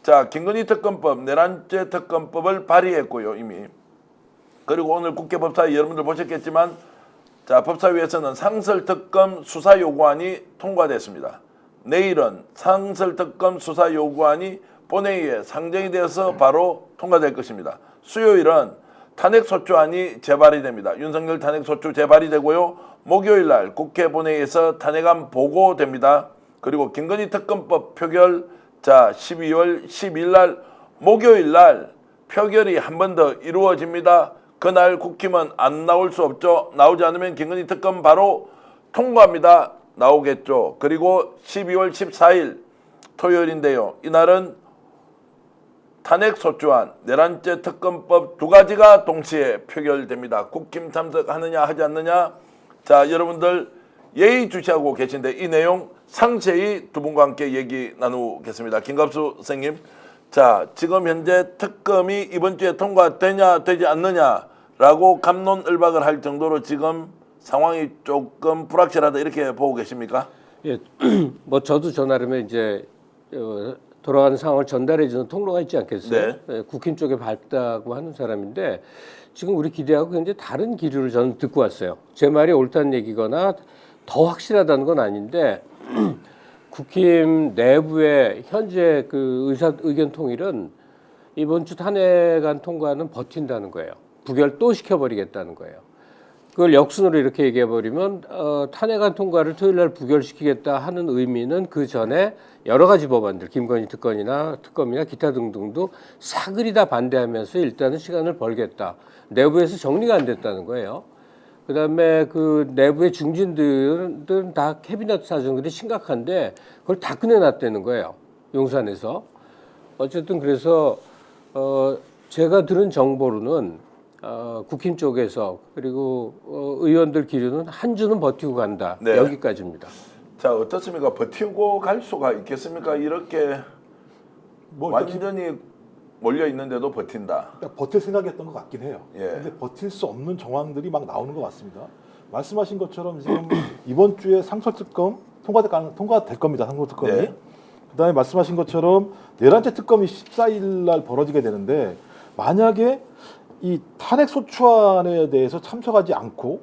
자, 김건희 특검법, 내란죄 특검법을 발의했고요, 이미. 그리고 오늘 국회법사위 여러분들 보셨겠지만, 자, 법사위에서는 상설특검 수사 요구안이 통과됐습니다. 내일은 상설특검 수사 요구안이 본회의에 상정이 되어서 바로 통과될 것입니다. 수요일은 탄핵소추안이 재발이 됩니다. 윤석열 탄핵소추 재발이 되고요. 목요일 날 국회 본회의에서 탄핵안 보고됩니다. 그리고 김건희 특검법 표결, 자, 12월 10일 날 목요일 날 표결이 한 번 더 이루어집니다. 그날 국힘은 안 나올 수 없죠. 나오지 않으면 김건희 특검 바로 통과합니다. 나오겠죠. 그리고 12월 14일 토요일인데요. 이날은 탄핵소추안, 내란죄 특검법 두 가지가 동시에 표결됩니다. 국힘 참석하느냐 하지 않느냐. 자, 여러분들 예의주시하고 계신데 이 내용 상세히 두 분과 함께 얘기 나누겠습니다. 김갑수 선생님, 자, 지금 현재 특검이 이번 주에 통과되냐 되지 않느냐라고 갑론을박을 할 정도로 지금 상황이 조금 불확실하다 이렇게 보고 계십니까? 예, 뭐 저도 저 나름의 이제 돌아가는 상황을 전달해주는 통로가 있지 않겠어요? 네. 예, 국힘 쪽에 밝다고 하는 사람인데 지금 우리 기대하고 굉장히 다른 기류를 저는 듣고 왔어요. 제 말이 옳다는 얘기거나 더 확실하다는 건 아닌데 국힘 내부의 현재 그 의견 통일은 이번 주 탄핵안 통과는 버틴다는 거예요. 부결 또 시켜버리겠다는 거예요. 그걸 역순으로 이렇게 얘기해버리면 탄핵안 통과를 토요일 날 부결시키겠다 하는 의미는 그 전에 여러 가지 법안들, 김건희 특검이나 기타 등등도 사그리 다 반대하면서 일단은 시간을 벌겠다. 내부에서 정리가 안 됐다는 거예요. 그다음에 그 내부의 중진들은 다 캐비넷 사정들이 심각한데 그걸 다 꺼내놨다는 거예요. 용산에서. 어쨌든 그래서 제가 들은 정보로는 국힘 쪽에서 그리고 의원들 기류는 한 주는 버티고 간다. 네. 여기까지입니다. 자, 어떻습니까? 버티고 갈 수가 있겠습니까? 이렇게 뭐 완전히 몰려 있는데도 버틴다. 버틸 생각이었던 것 같긴 해요. 예. 근데 버틸 수 없는 정황들이 막 나오는 것 같습니다. 말씀하신 것처럼 지금 이번 주에 상설특검 통과될 겁니다. 상설특검이. 네. 그다음에 말씀하신 것처럼 내란죄 특검이 14일 날 벌어지게 되는데 만약에 이 탄핵소추안에 대해서 참석하지 않고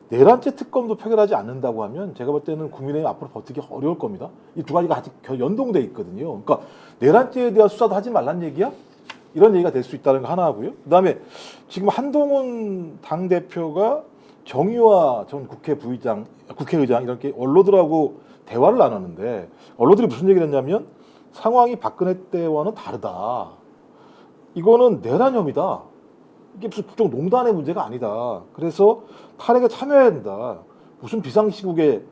내란죄 특검도 표결하지 않는다고 하면 제가 볼 때는 국민의힘 앞으로 버티기 어려울 겁니다. 이 두 가지가 아직 연동돼 있거든요. 그러니까 내란죄에 대한 수사도 하지 말란 얘기야? 이런 얘기가 될 수 있다는 거 하나 하고요. 그다음에 지금 한동훈 당대표가 정의화 전 국회의장 이렇게 언론들하고 대화를 나눴는데 언론들이 무슨 얘기를 했냐면 상황이 박근혜 때와는 다르다. 이거는 내란 혐의다. 이게 무슨 국정 농단의 문제가 아니다. 그래서 탄핵에 참여해야 된다. 무슨 비상시국에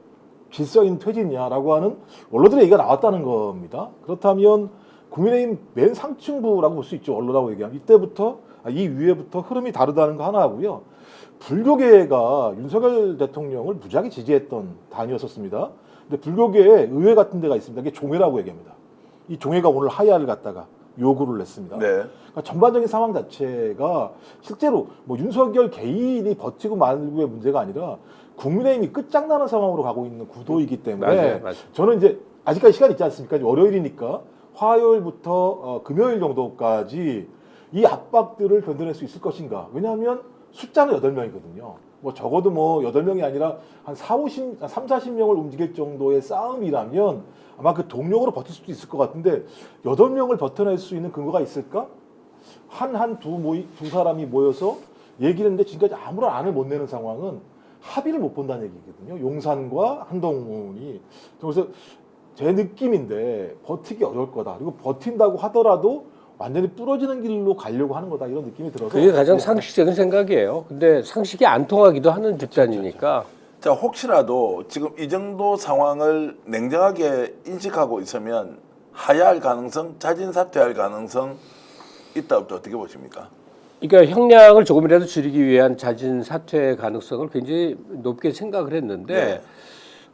질서 있는 퇴진이냐라고 하는 언론들의 얘기가 나왔다는 겁니다. 그렇다면 국민의힘 맨 상층부라고 볼 수 있죠. 언론하고 얘기하면 이때부터 이 위에부터 흐름이 다르다는 거 하나 하고요. 불교계가 윤석열 대통령을 무지하게 지지했던 당이었었습니다. 근데 불교계에 의회 같은 데가 있습니다. 이게 종회라고 얘기합니다. 이 종회가 오늘 하야를 갖다가 요구를 했습니다. 네. 그러니까 전반적인 상황 자체가 실제로 뭐 윤석열 개인이 버티고 말고의 문제가 아니라 국민의힘이 끝장나는 상황으로 가고 있는 구도이기 때문에 맞아요. 저는 이제 아직까지 시간 있지 않습니까? 월요일이니까 화요일부터 금요일 정도까지 이 압박들을 견뎌낼 수 있을 것인가? 왜냐하면 숫자는 8명이거든요. 뭐 적어도 뭐 8명이 아니라 한 3, 40명을 움직일 정도의 싸움이라면 아마 그 동력으로 버틸 수도 있을 것 같은데 8명을 버텨낼 수 있는 근거가 있을까? 두 사람이 모여서 얘기를 했는데 지금까지 아무런 안을 못 내는 상황은 합의를 못 본다는 얘기거든요. 용산과 한동훈이. 그래서 제 느낌인데 버티기 어려울 거다. 그리고 버틴다고 하더라도 완전히 부러지는 길로 가려고 하는 거다. 이런 느낌이 들어서 그게 가장 상식적인 생각이에요. 근데 상식이 안 통하기도 하는 집단이니까. 자, 혹시라도 지금 이 정도 상황을 냉정하게 인식하고 있으면 하야할 가능성, 자진 사퇴할 가능성 있다 없다 어떻게 보십니까? 그러니까 형량을 조금이라도 줄이기 위한 자진 사퇴 가능성을 굉장히 높게 생각을 했는데 네.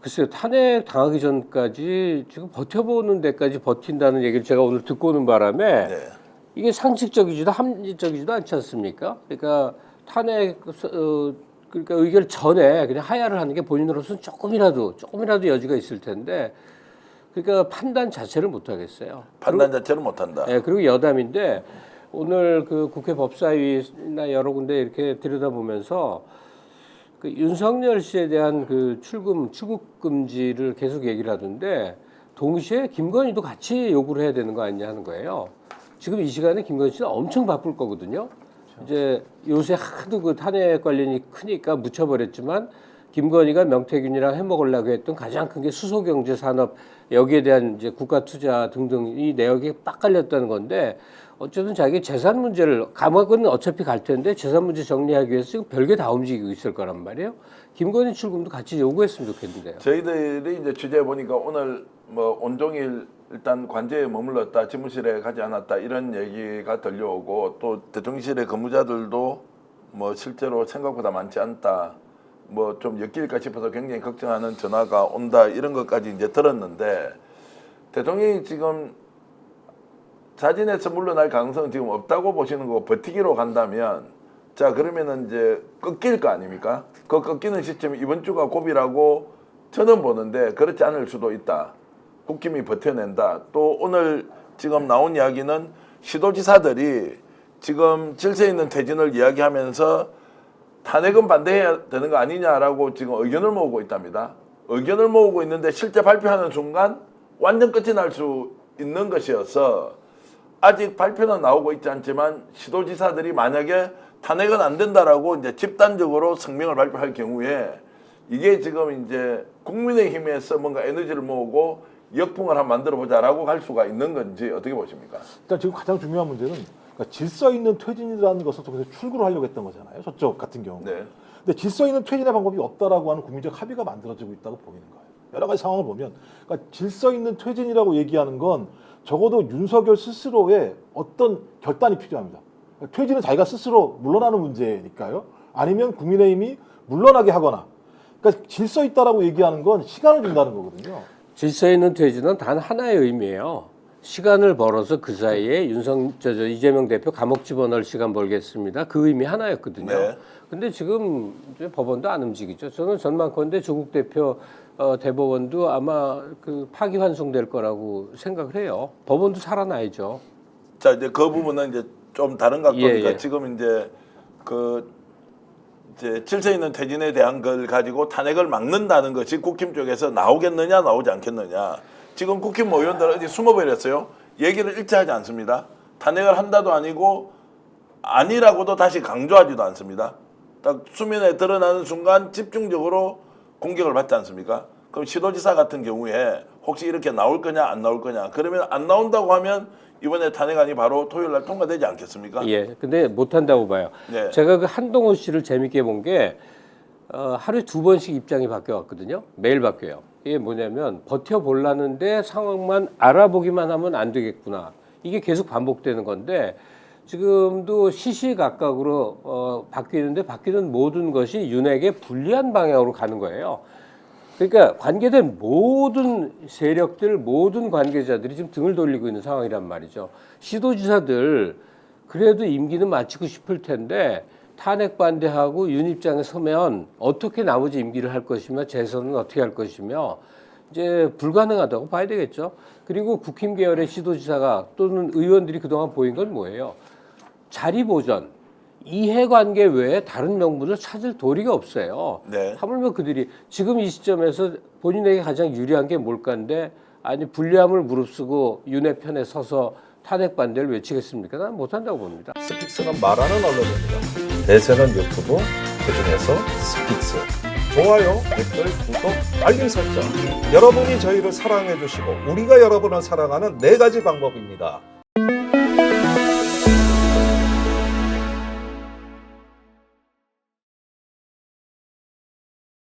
글쎄요, 탄핵 당하기 전까지 지금 버텨보는 데까지 버틴다는 얘기를 제가 오늘 듣고 오는 바람에 네. 이게 상식적이지도 합리적이지도 않지 않습니까? 그러니까 탄핵 그러니까 의결 전에 그냥 하야를 하는 게 본인으로서는 조금이라도 여지가 있을 텐데 그러니까 판단 자체를 못 하겠어요. 판단 자체를 못한다. 네, 그리고 여담인데 오늘 그 국회 법사위나 여러 군데 이렇게 들여다보면서 그 윤석열 씨에 대한 그 출국 금지를 계속 얘기를 하던데 동시에 김건희도 같이 요구를 해야 되는 거 아니냐 하는 거예요. 지금 이 시간에 김건희 씨는 엄청 바쁠 거거든요. 이제 요새 하도 그 탄핵 관련이 크니까 묻혀버렸지만 김건희가 명태균이랑 해먹으려고 했던 가장 큰 게 수소경제 산업 여기에 대한 이제 국가 투자 등등 이 내역이 빡 깔렸다는 건데 어쨌든 자기 재산 문제를 감옥은 어차피 갈 텐데 재산 문제 정리하기 위해서 지금 별게 다 움직이고 있을 거란 말이에요. 김건희 출금도 같이 요구했으면 좋겠는데요. 저희들이 이제 취재해 보니까 오늘 뭐 온종일 일단 관제에 머물렀다, 집무실에 가지 않았다 이런 얘기가 들려오고 또 대통령실의 근무자들도 뭐 실제로 생각보다 많지 않다. 뭐 좀 엮일까 싶어서 굉장히 걱정하는 전화가 온다 이런 것까지 이제 들었는데 대통령이 지금 자진해서 물러날 가능성은 지금 없다고 보시는 거고 버티기로 간다면 자 그러면은 이제 꺾일 거 아닙니까? 그 꺾이는 시점이 이번 주가 고비라고 저는 보는데 그렇지 않을 수도 있다. 국힘이 버텨낸다. 또 오늘 지금 나온 이야기는 시도지사들이 지금 질서 있는 퇴진을 이야기하면서 탄핵은 반대해야 되는 거 아니냐라고 지금 의견을 모으고 있답니다. 의견을 모으고 있는데 실제 발표하는 순간 완전 끝이 날 수 있는 것이어서 아직 발표는 나오고 있지 않지만 시도지사들이 만약에 탄핵은 안 된다라고 이제 집단적으로 성명을 발표할 경우에 이게 지금 이제 국민의힘에서 뭔가 에너지를 모으고 역풍을 한번 만들어 보자라고 갈 수가 있는 건지 어떻게 보십니까? 일단 지금 가장 중요한 문제는 그러니까 질서 있는 퇴진이라는 것을 통해서 출구를 하려고 했던 거잖아요. 저쪽 같은 경우. 네. 근데 질서 있는 퇴진의 방법이 없다라고 하는 국민적 합의가 만들어지고 있다고 보이는 거예요. 여러 가지 상황을 보면 그러니까 질서 있는 퇴진이라고 얘기하는 건 적어도 윤석열 스스로의 어떤 결단이 필요합니다. 퇴진은 자기가 스스로 물러나는 문제니까요. 아니면 국민의힘이 물러나게 하거나. 그러니까 질서 있다라고 얘기하는 건 시간을 준다는 거거든요. 질서 있는 퇴진은 단 하나의 의미예요. 시간을 벌어서 그 사이에 이재명 대표 감옥 집어넣을 시간 벌겠습니다. 그 의미 하나였거든요. 네. 근데 지금 이제 법원도 안 움직이죠. 저는 전망컨대 조국 대표 대법원도 아마 그 파기환송될 거라고 생각을 해요. 법원도 살아나야죠. 자 이제 그 부분은 이제 좀 다른 각도니까 예. 지금 이제 그 이제 질서 있는 퇴진에 대한 걸 가지고 탄핵을 막는다는 것이 국힘 쪽에서 나오겠느냐 나오지 않겠느냐. 지금 국힘 의원들은 어디 숨어버렸어요. 얘기를 일치하지 않습니다. 탄핵을 한다도 아니고 아니라고도 다시 강조하지도 않습니다. 딱 수면에 드러나는 순간 집중적으로 공격을 받지 않습니까? 그럼 시도지사 같은 경우에 혹시 이렇게 나올 거냐 안 나올 거냐. 그러면 안 나온다고 하면 이번에 탄핵안이 바로 토요일 날 통과되지 않겠습니까? 예, 근데 못한다고 봐요. 네. 제가 그 한동훈 씨를 재밌게 본 게 하루에 2번씩 입장이 바뀌어왔거든요. 매일 바뀌어요. 이게 뭐냐면 버텨보려는데 상황만 알아보기만 하면 안 되겠구나. 이게 계속 반복되는 건데 지금도 시시각각으로 바뀌는데 바뀌는 모든 것이 윤핵에 불리한 방향으로 가는 거예요. 그러니까 관계된 모든 세력들, 모든 관계자들이 지금 등을 돌리고 있는 상황이란 말이죠. 시도지사들 그래도 임기는 마치고 싶을 텐데 탄핵 반대하고 윤 입장에 서면 어떻게 나머지 임기를 할 것이며 재선은 어떻게 할 것이며 이제 불가능하다고 봐야 되겠죠. 그리고 국힘 계열의 시도지사가 또는 의원들이 그동안 보인 건 뭐예요? 자리 보전, 이해관계 외에 다른 명분을 찾을 도리가 없어요. 네. 하물며 그들이 지금 이 시점에서 본인에게 가장 유리한 게 뭘까인데 아니 불리함을 무릅쓰고 윤의 편에 서서 탄핵 반대를 외치겠습니까? 난 못한다고 봅니다. 스픽스는 말하는 언론입니다. 대세는 유튜브, 그중에서 스픽스. 좋아요, 댓글, 구독, 알림 설정. 여러분이 저희를 사랑해 주시고 우리가 여러분을 사랑하는 4가지 방법입니다.